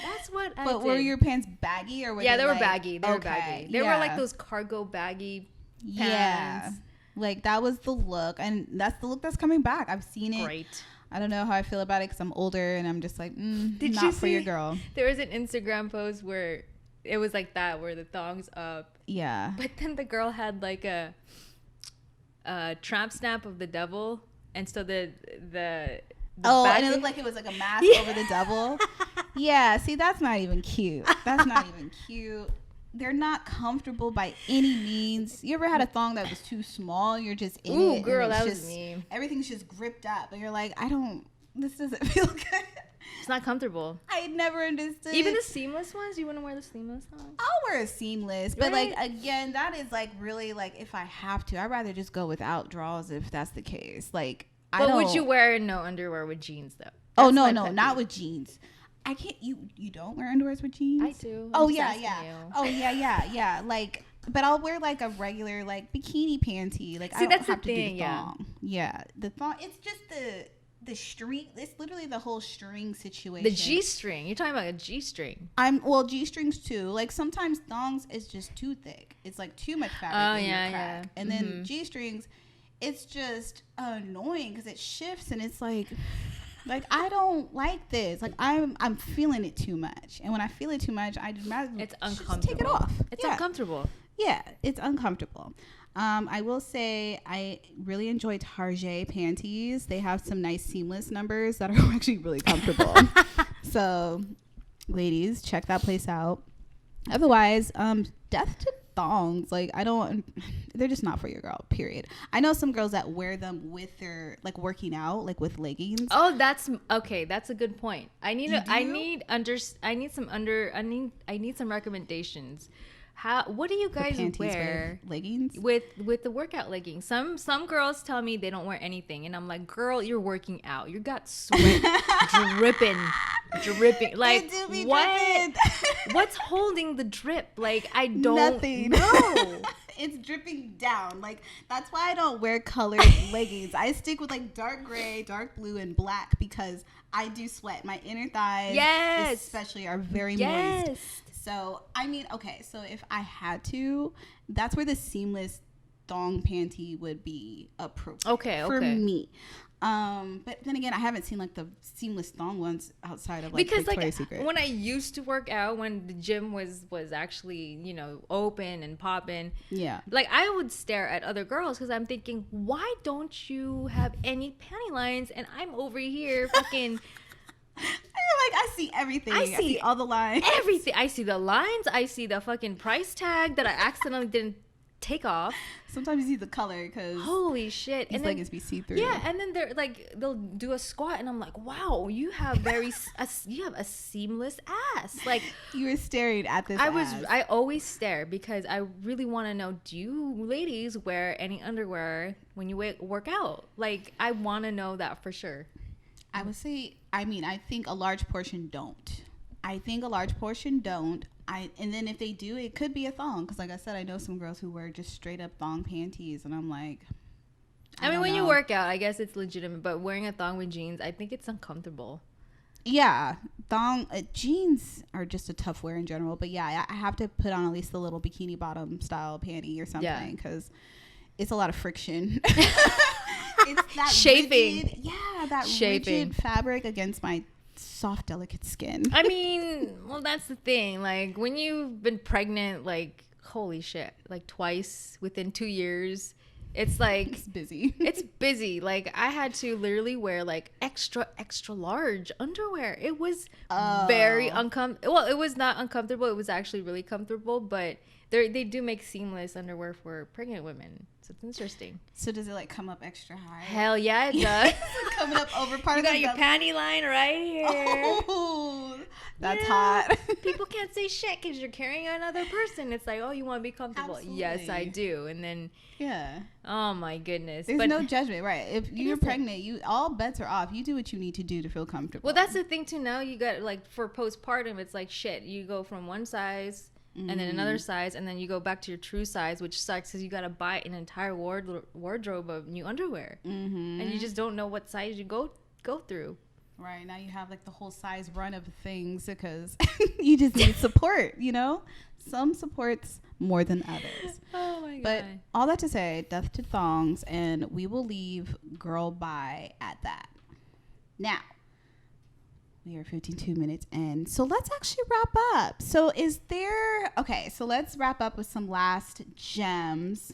That's what I did. But were your pants baggy or were they were like, baggy. They were baggy. They were like those cargo baggy pants. Yeah. Like that was the look, and that's the look that's coming back. I've seen it. Great. I don't know how I feel about it because I'm older and I'm just like, Did not you for see, your girl. There was an Instagram post where it was like that, where the thong's up. Yeah. But then the girl had like a tramp stamp of the devil, and so the and it looked like it was like a mask over the devil. Yeah, see, that's not even cute. That's not even cute. They're not comfortable by any means. You ever had a thong that was too small? You're just in it. Ooh, girl, that was just, me. Everything's just gripped up, and you're like, this doesn't feel good. It's not comfortable. I never understood. Even the seamless ones, you wouldn't wear the seamless thongs? I'll wear a seamless, but Right? like again, that is like really like if I have to, I'd rather just go without draws if that's the case. Like, But would you wear no underwear with jeans though? Oh That's no, my pet not peeve. with jeans. I can't. You don't wear underwears with jeans? I do. Oh I'm yeah, just yeah. asking you. Oh yeah. Like, but I'll wear like a regular like bikini panty. Like, See, I don't that's the have to do thing, the thong. Yeah, the thong. It's just the string. It's literally the whole string situation. The G-string. You're talking about a G-string. G-strings too. Like sometimes thongs is just too thick. It's like too much fabric. Oh, in yeah, your crack. yeah. And then G-strings, it's just annoying because it shifts and it's like I don't like this. Like I'm feeling it too much, and when I feel it too much, I just It's uncomfortable. just take it off. It's Yeah. uncomfortable. Yeah, it's uncomfortable. I will say I really enjoy Target panties. They have some nice seamless numbers that are actually really comfortable. So, ladies, check that place out. Otherwise, death to thongs. Like, they're just not for your girl, period. I know some girls that wear them with their, like, working out, like with leggings. Oh, that's okay. That's a good point. I need some recommendations. What do you guys Panties wear with leggings? with the workout leggings? Some girls tell me they don't wear anything, and I'm like, girl, you're working out. You got sweat dripping. Like, do be what? dripping. What's holding the drip? Like, I don't Nothing. know. It's dripping down. Like, that's why I don't wear colored leggings. I stick with like dark gray, dark blue, and black because I do sweat. My inner thighs, Yes. especially, are very Yes. moist. So, I mean, okay, so if I had to, that's where the seamless thong panty would be appropriate for me. But then again, I haven't seen like the seamless thong ones outside of like because Victoria's like Secret. when I used to work out, when the gym was actually, you know, open and popping, Yeah. like I would stare at other girls because I'm thinking, why don't you have any panty lines and I'm over here fucking Like, I see everything. I see all the lines. everything. I see the lines, I see the fucking price tag that I accidentally didn't take off. Sometimes you see the color because Holy shit. these leggings be see-through. Yeah, and then they're like, they'll do a squat and I'm like, wow, you have you have a seamless ass. Like, you were staring at this ass. I always stare because I really want to know, do you ladies wear any underwear when you work out? Like, I want to know that for sure. I would say, I mean, I think a large portion don't. And then if they do, it could be a thong. Because like I said, I know some girls who wear just straight up thong panties. And I'm like, I mean, when you work out, I guess it's legitimate. But wearing a thong with jeans, I think it's uncomfortable. Yeah. Jeans are just a tough wear in general. But yeah, I have to put on at least a little bikini bottom style panty or something. Because it's a lot of friction. It's that shaping. Rigid fabric against my soft, delicate skin. I mean, well, that's the thing. Like, when you've been pregnant, like, holy shit, like twice within 2 years, it's like it's busy. It's busy. Like, I had to literally wear like extra large underwear. It was very uncomfortable. Well, it was not uncomfortable. It was actually really comfortable, but they do make seamless underwear for pregnant women. So it's interesting. So does it like come up extra high? Hell yeah, it does. Coming up over part you of got the your panty line right here. Oh, that's hot. People can't say shit because you're carrying another person. It's like, oh, you want to be comfortable? Absolutely. Yes, I do. And then, yeah. Oh my goodness. There's no judgment, right? If you're pregnant, all bets are off. You do what you need to do to feel comfortable. Well, that's the thing too. Now you got like for postpartum, it's like shit. You go from one size. And then another size, and then you go back to your true size, which sucks because you got to buy an entire wardrobe of new underwear, and you just don't know what size you go through. Right, now you have like the whole size run of things because you just need support, you know? Some supports more than others. Oh my God. But all that to say, death to thongs, and we will leave girl bye at that. Now, we are 52 minutes in. So let's actually wrap up. So let's wrap up with some last gems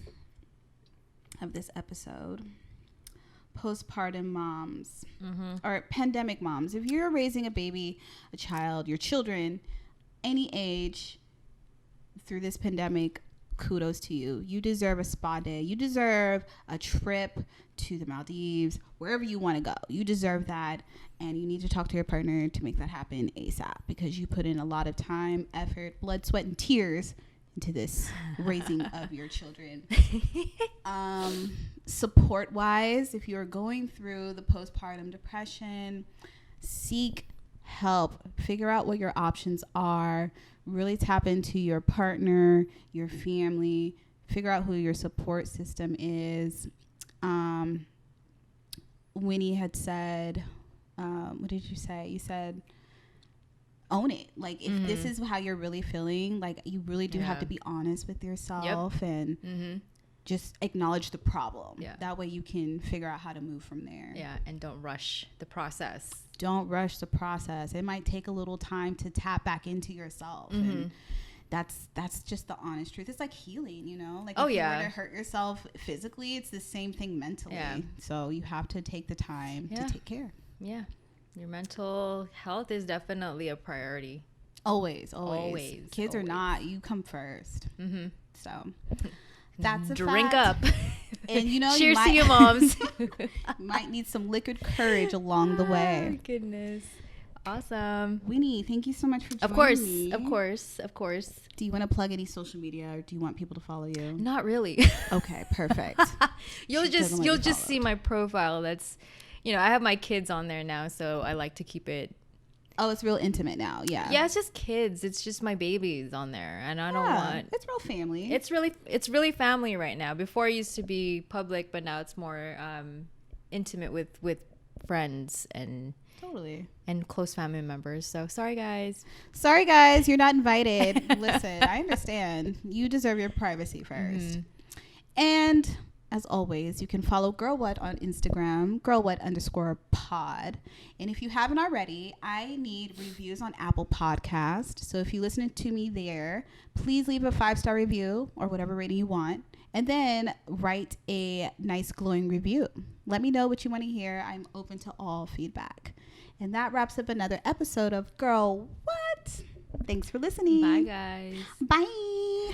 of this episode. Postpartum moms or pandemic moms. If you're raising a baby, a child, your children, any age through this pandemic, kudos to you. You deserve a spa day. You deserve a trip to the Maldives, wherever you want to go. You deserve that. And you need to talk to your partner to make that happen ASAP because you put in a lot of time, effort, blood, sweat, and tears into this raising of your children. Support wise, if you're going through the postpartum depression, seek help. Figure out what your options are. Really tap into your partner, your family. Figure out who your support system is. Winnie had said, what did you say? You said, own it. Like, if this is how you're really feeling, like, you really do have to be honest with yourself and just acknowledge the problem. Yeah. That way you can figure out how to move from there. Yeah, and don't rush the process. Don't rush the process. It might take a little time to tap back into yourself. And that's just the honest truth. It's like healing, you know? Like, if you were to hurt yourself physically, it's the same thing mentally. Yeah. So you have to take the time to take care. Yeah. Your mental health is definitely a priority. Always. Kids are not. You come first. So that's a drink fact. up. And you know, cheers to you moms. You might need some liquid courage along the way. Oh, goodness. Awesome. Winnie, thank you so much for joining me. Of course. Do you want to plug any social media, or do you want people to follow you? Not really. Okay, perfect. You'll just see my profile. That's, you know, I have my kids on there now, so I like to keep it. Oh, it's real intimate now. Yeah. Yeah, it's just kids. It's just my babies on there, and I don't want. It's real family. It's really family right now. Before it used to be public, but now it's more intimate with friends and. Totally. And close family members. So sorry guys, you're not invited. Listen, I understand. You deserve your privacy first. And as always, you can follow Girl What on Instagram, girlwhat_pod. And if you haven't already, I need reviews on Apple Podcast. So if you're listening to me there, please leave a 5-star review or whatever rating you want. And then write a nice glowing review. Let me know what you want to hear. I'm open to all feedback. And that wraps up another episode of Girl What? Thanks for listening. Bye, guys. Bye.